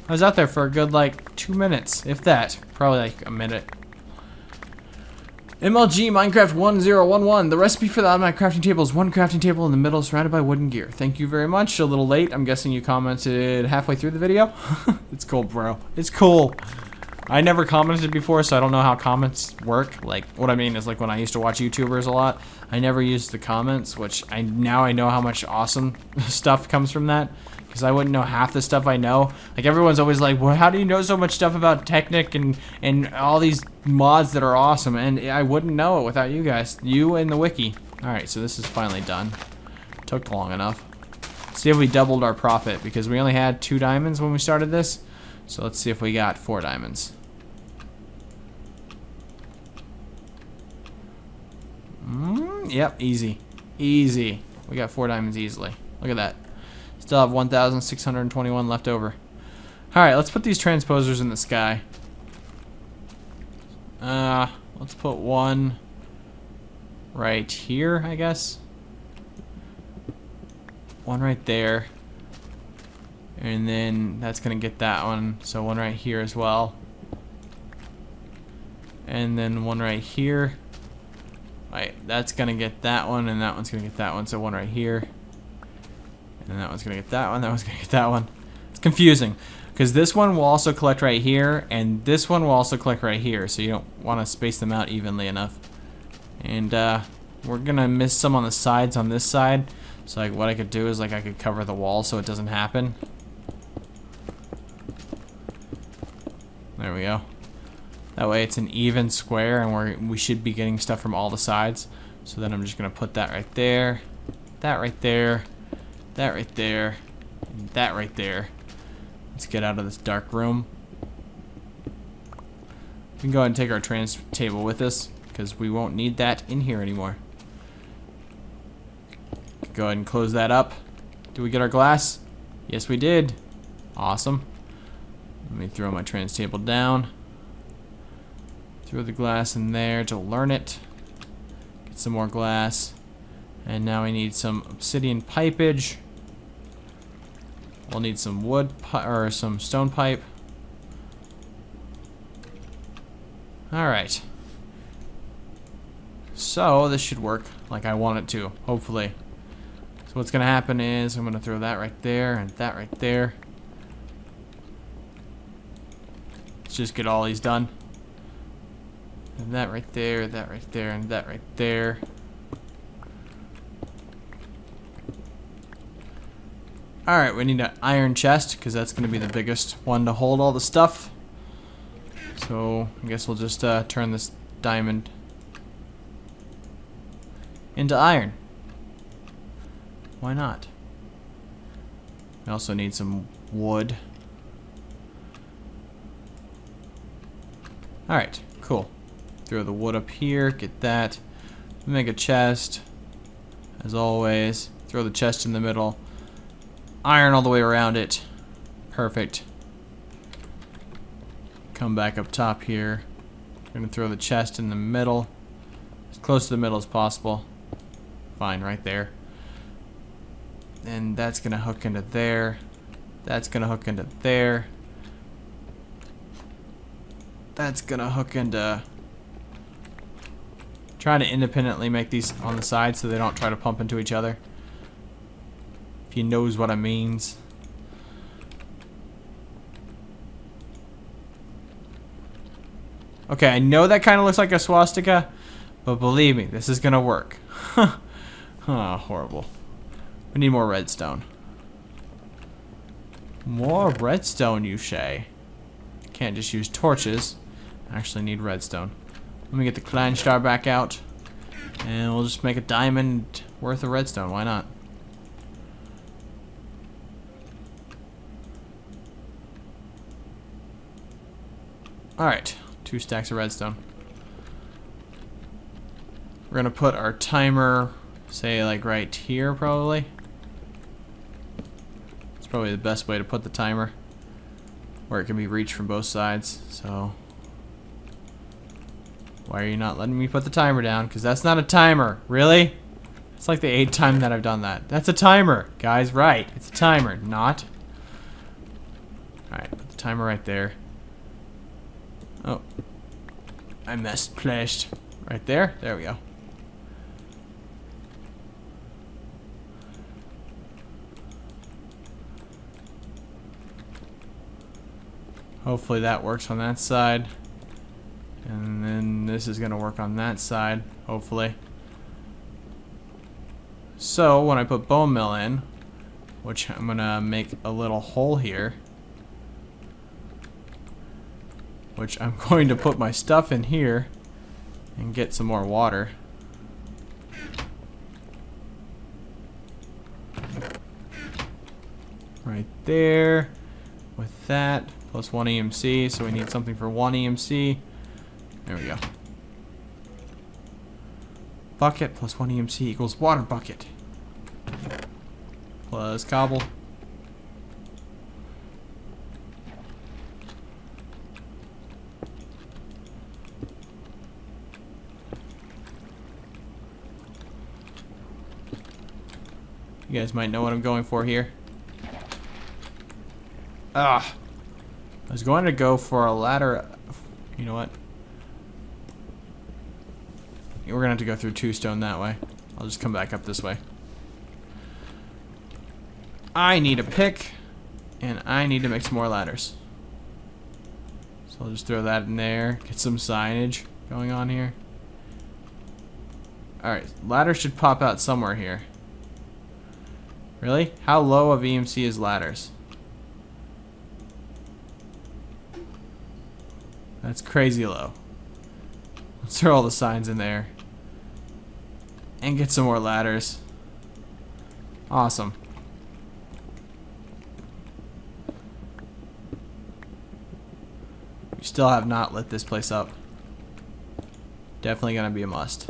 I was out there for a good, like, 2 minutes, if that. Probably like a minute. MLG Minecraft 1011. The recipe for the automatic crafting table is 1 crafting table in the middle surrounded by wooden gear. Thank you very much. A little late. I'm guessing you commented halfway through the video. It's cool, bro. It's cool. I never commented before, so I don't know how comments work. Like, what I mean is, like, when I used to watch YouTubers a lot, I never used the comments, which now I know how much awesome stuff comes from that. Because I wouldn't know half the stuff I know. Like, everyone's always like, well, how do you know so much stuff about Technic and all these mods that are awesome? And I wouldn't know it without you guys. You and the wiki. Alright, so this is finally done. Took long enough. See if we doubled our profit, because we only had 2 diamonds when we started this. So let's see if we got 4 diamonds. Yep, easy. Easy. We got 4 diamonds easily. Look at that. Still have 1,621 left over. Alright, let's put these transposers in the sky. Let's put one right here, I guess. One right there. And then that's going to get that one. So one right here as well. And then one right here. Right, that's going to get that one, and that one's going to get that one. So one right here. And that one's going to get that one, that one's going to get that one. It's confusing, because this one will also collect right here, and this one will also collect right here, so you don't want to space them out evenly enough. And we're going to miss some on the sides on this side, so like what I could do is like I could cover the wall so it doesn't happen. There we go. That way it's an even square, and we should be getting stuff from all the sides. So then I'm just going to put that right there, that right there, that right there, and that right there. Let's get out of this dark room. We can go ahead and take our trans table with us, because we won't need that in here anymore. Go ahead and close that up. Did we get our glass? Yes, we did. Awesome. Let me throw my trans table down. Throw the glass in there to learn it. Get some more glass. And now we need some obsidian pipage. We'll need some wood or some stone pipe. Alright. So this should work like I want it to, hopefully. So what's gonna happen is I'm gonna throw that right there and that right there. Let's just get all these done. And that right there, that right there, and that right there. Alright, we need an iron chest, because that's going to be the biggest one to hold all the stuff. So, I guess we'll just turn this diamond into iron. Why not? We also need some wood. Alright, cool. Throw the wood up here, get that. Make a chest. As always. Throw the chest in the middle. Iron all the way around it. Perfect. Come back up top here. We're gonna throw the chest in the middle. As close to the middle as possible. Fine, right there. And that's gonna hook into there. That's gonna hook into there. That's gonna hook into... Trying to independently make these on the side so they don't try to pump into each other. If he knows what I means. Okay, I know that kind of looks like a swastika, but believe me, this is gonna work. Oh, horrible. We need more redstone. More redstone, you say? Can't just use torches. I actually need redstone. Let me get the clan star back out, and we'll just make a diamond worth of redstone. Why not? Alright, 2 stacks of redstone. We're gonna put our timer, say like right here probably. It's probably the best way to put the timer, where it can be reached from both sides. So why are you not letting me put the timer down? Because that's not a timer. Really? It's like the 8th time that I've done that. That's a timer. Guys, right. It's a timer, not. Alright, put the timer right there. Oh. I misplaced. Right there. There we go. Hopefully that works on that side. And then this is going to work on that side, hopefully. So, when I put bone meal in, which I'm going to make a little hole here, which I'm going to put my stuff in here and get some more water. Right there. With that, plus 1 EMC, so we need something for 1 EMC. There we go. Bucket plus 1 EMC equals water bucket. Plus cobble. You guys might know what I'm going for here. Ah! I was going to go for a ladder. You know what? We're gonna have to go through 2 stone that way. I'll just come back up this way. I need a pick, and I need to make some more ladders. So I'll just throw that in there. Get some signage going on here. Alright, ladders should pop out somewhere here. Really? How low of EMC is ladders? That's crazy low. Let's throw all the signs in there. And get some more ladders. Awesome. We still have not lit this place up. Definitely gonna be a must.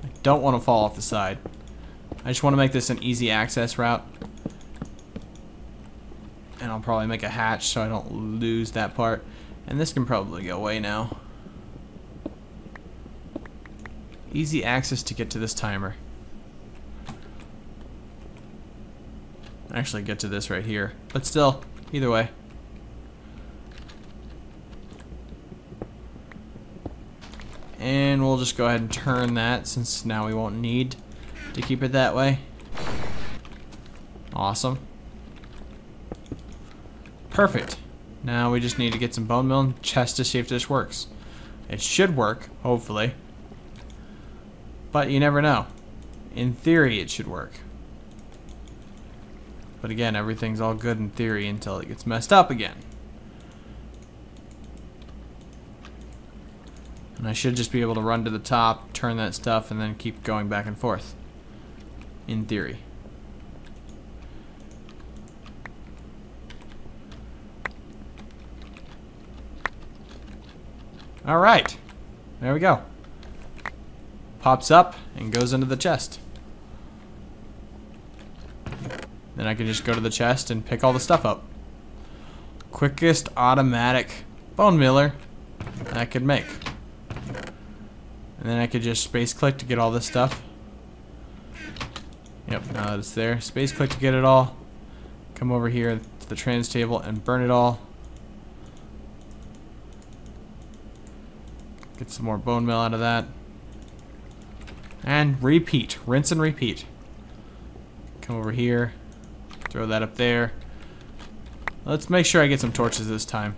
I don't want to fall off the side. I just want to make this an easy access route. And I'll probably make a hatch so I don't lose that part. And this can probably go away now. Easy access to get to this timer. Actually get to this right here. But still, either way. And we'll just go ahead and turn that, since now we won't need to keep it that way. Awesome. Perfect. Now we just need to get some bone meal and chest to see if this works. It should work, hopefully. But you never know. In theory, it should work. But again, everything's all good in theory until it gets messed up again. And I should just be able to run to the top, turn that stuff, and then keep going back and forth. In theory. Alright. There we go. Pops up and goes into the chest. Then I can just go to the chest and pick all the stuff up. Quickest automatic bone miller I could make. And then I could just space click to get all this stuff. Yep, now that it's there. Space click to get it all. Come over here to the trans table and burn it all. Get some more bone meal out of that. And repeat. Rinse and repeat. Come over here. Throw that up there. Let's make sure I get some torches this time.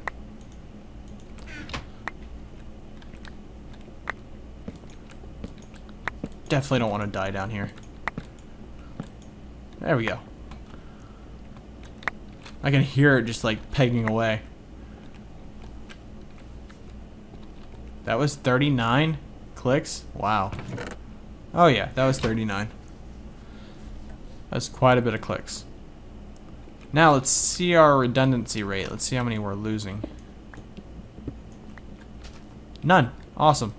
Definitely don't want to die down here. There we go. I can hear it just like pegging away. That was 39 clicks? Wow. Oh yeah, that was 39. That's quite a bit of clicks. Now let's see our redundancy rate. Let's see how many we're losing. None. Awesome.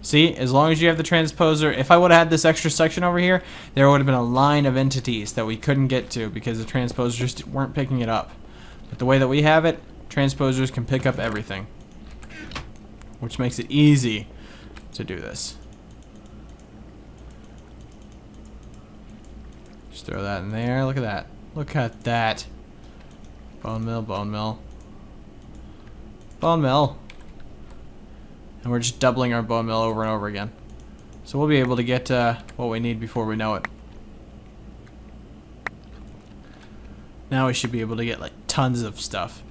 See, as long as you have the transposer, if I would have had this extra section over here, there would have been a line of entities that we couldn't get to because the transposers just weren't picking it up. But the way that we have it, transposers can pick up everything, which makes it easy to do this. Just throw that in there. Look at that. Look at that. Bone mill, bone mill. Bone mill. And we're just doubling our bone mill over and over again. So we'll be able to get what we need before we know it. Now we should be able to get like tons of stuff.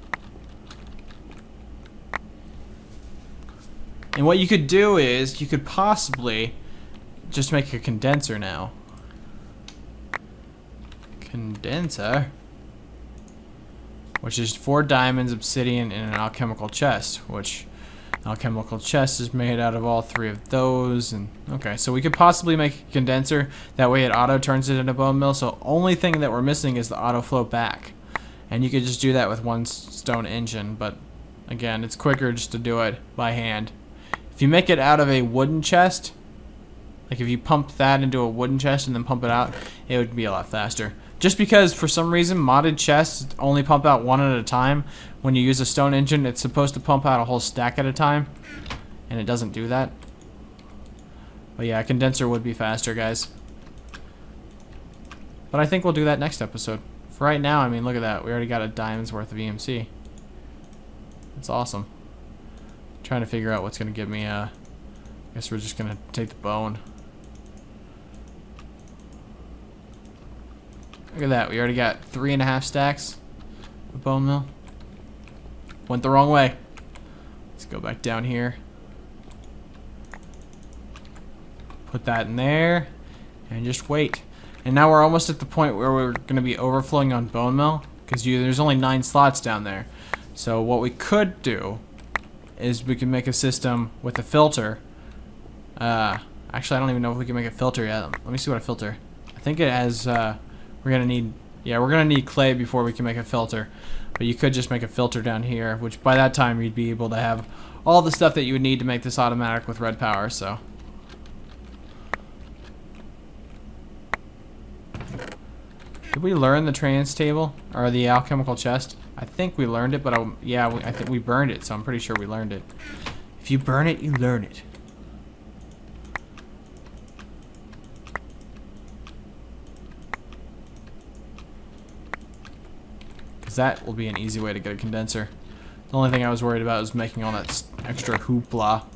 And what you could do is, you could possibly just make a condenser now. Condenser. Which is 4 diamonds, obsidian, and an alchemical chest. Which, alchemical chest is made out of all 3 of those. And okay, so we could possibly make a condenser. That way it auto turns it into bone mill. So only thing that we're missing is the auto flow back. And you could just do that with 1 stone engine. But again, it's quicker just to do it by hand. If you make it out of a wooden chest, like if you pump that into a wooden chest and then pump it out, it would be a lot faster. Just because for some reason modded chests only pump out 1 at a time. When you use a stone engine, it's supposed to pump out a whole stack at a time, and it doesn't do that. But yeah, a condenser would be faster, guys. But I think we'll do that next episode. For right now, I mean, look at that. We already got a diamond's worth of EMC. That's awesome. Trying to figure out what's going to give me I guess we're just going to take the bone. Look at that. We already got 3.5 stacks of bone mill. Went the wrong way. Let's go back down here. Put that in there. And just wait. And now we're almost at the point where we're going to be overflowing on bone mill. Because there's only 9 slots down there. So what we could do is we can make a system with a filter. Actually, I don't even know if we can make a filter yet. Let me see what a filter. I think it has. We're gonna need. Yeah, we're gonna need clay before we can make a filter. But you could just make a filter down here, which by that time you'd be able to have all the stuff that you would need to make this automatic with red power. So. Did we learn the trans table or the alchemical chest? I think we learned it, but I think we burned it, so I'm pretty sure we learned it. If you burn it, you learn it. Because that will be an easy way to get a condenser. The only thing I was worried about was making all that extra hoopla.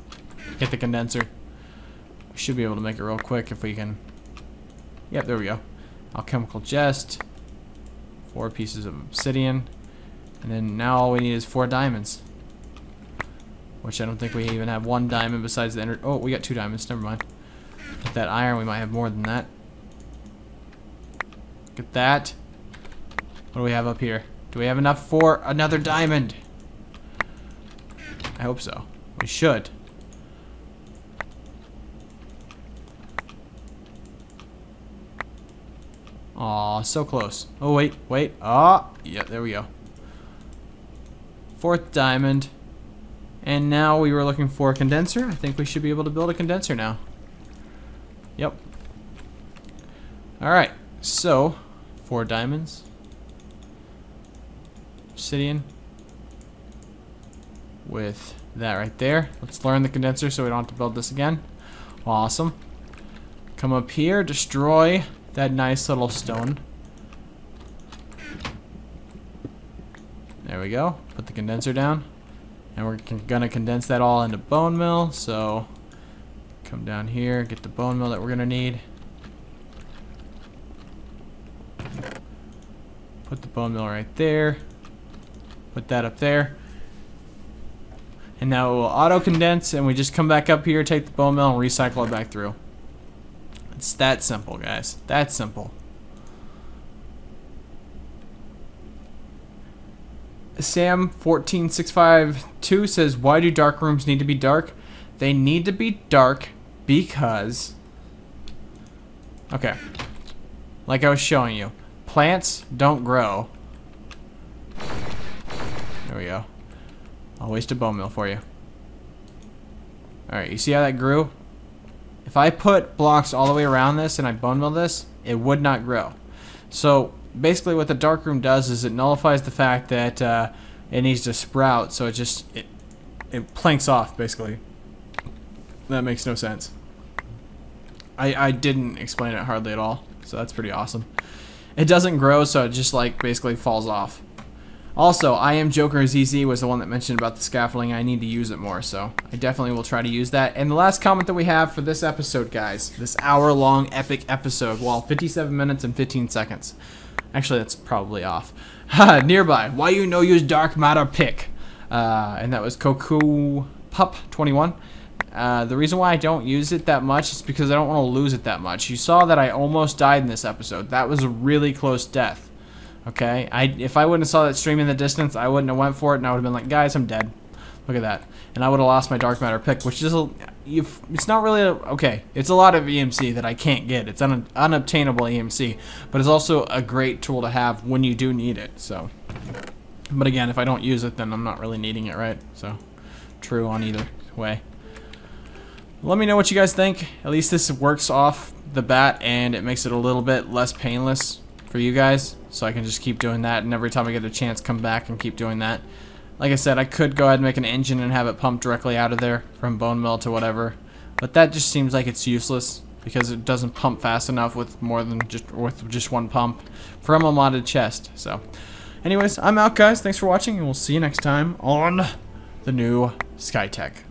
Get the condenser. We should be able to make it real quick if we can. Yep, there we go. Alchemical chest. 4 pieces of obsidian. And then now all we need is 4 diamonds. Which I don't think we even have 1 diamond besides the oh, we got 2 diamonds, never mind. With that iron we might have more than that. Look at that. What do we have up here? Do we have enough for another diamond? I hope so. We should. Aw, so close. Oh, wait, wait. Ah, yeah, there we go. 4th diamond. And now we were looking for a condenser. I think we should be able to build a condenser now. Yep. Alright, so 4 diamonds. Obsidian. With that right there. Let's learn the condenser so we don't have to build this again. Awesome. Come up here, destroy that nice little stone. There we go. Put the condenser down. And we're gonna condense that all into bone meal. So come down here, get the bone meal that we're gonna need. Put the bone meal right there. Put that up there. And now it will auto condense, and we just come back up here, take the bone meal, and recycle it back through. It's that simple, guys. That simple. Sam14652 says, why do dark rooms need to be dark? They need to be dark because... Okay. Like I was showing you. Plants don't grow. There we go. I'll waste a bone meal for you. Alright, you see how that grew? If I put blocks all the way around this and I bone meal this, it would not grow. So basically what the dark room does is it nullifies the fact that it needs to sprout, so it planks off basically. That makes no sense. I didn't explain it hardly at all, so that's pretty awesome. It doesn't grow, so it just like basically falls off. Also, I am Joker ZZ was the one that mentioned about the scaffolding. I need to use it more, so I definitely will try to use that. And the last comment that we have for this episode, guys, this hour-long epic episode, well, 57 minutes and 15 seconds. Actually, that's probably off. Nearby, why you no use dark matter pick? And that was Koku Pup 21. The reason why I don't use it that much is because I don't want to lose it that much. You saw that I almost died in this episode. That was a really close death. Okay, if I wouldn't have saw that stream in the distance, I wouldn't have went for it, and I would have been like, guys, I'm dead. Look at that. And I would have lost my dark matter pick, which is it's not really okay. It's a lot of EMC that I can't get. It's unobtainable EMC, but it's also a great tool to have when you do need it. So, but again, if I don't use it, then I'm not really needing it, right? So, true on either way. Let me know what you guys think. At least this works off the bat, and it makes it a little bit less painless for you guys, so I can just keep doing that, and every time I get a chance, come back and keep doing that. Like I said, I could go ahead and make an engine and have it pump directly out of there from bone meal to whatever, but that just seems like it's useless because it doesn't pump fast enough with just one pump from a modded chest. So, anyways, I'm out, guys. Thanks for watching, and we'll see you next time on the new Skytech.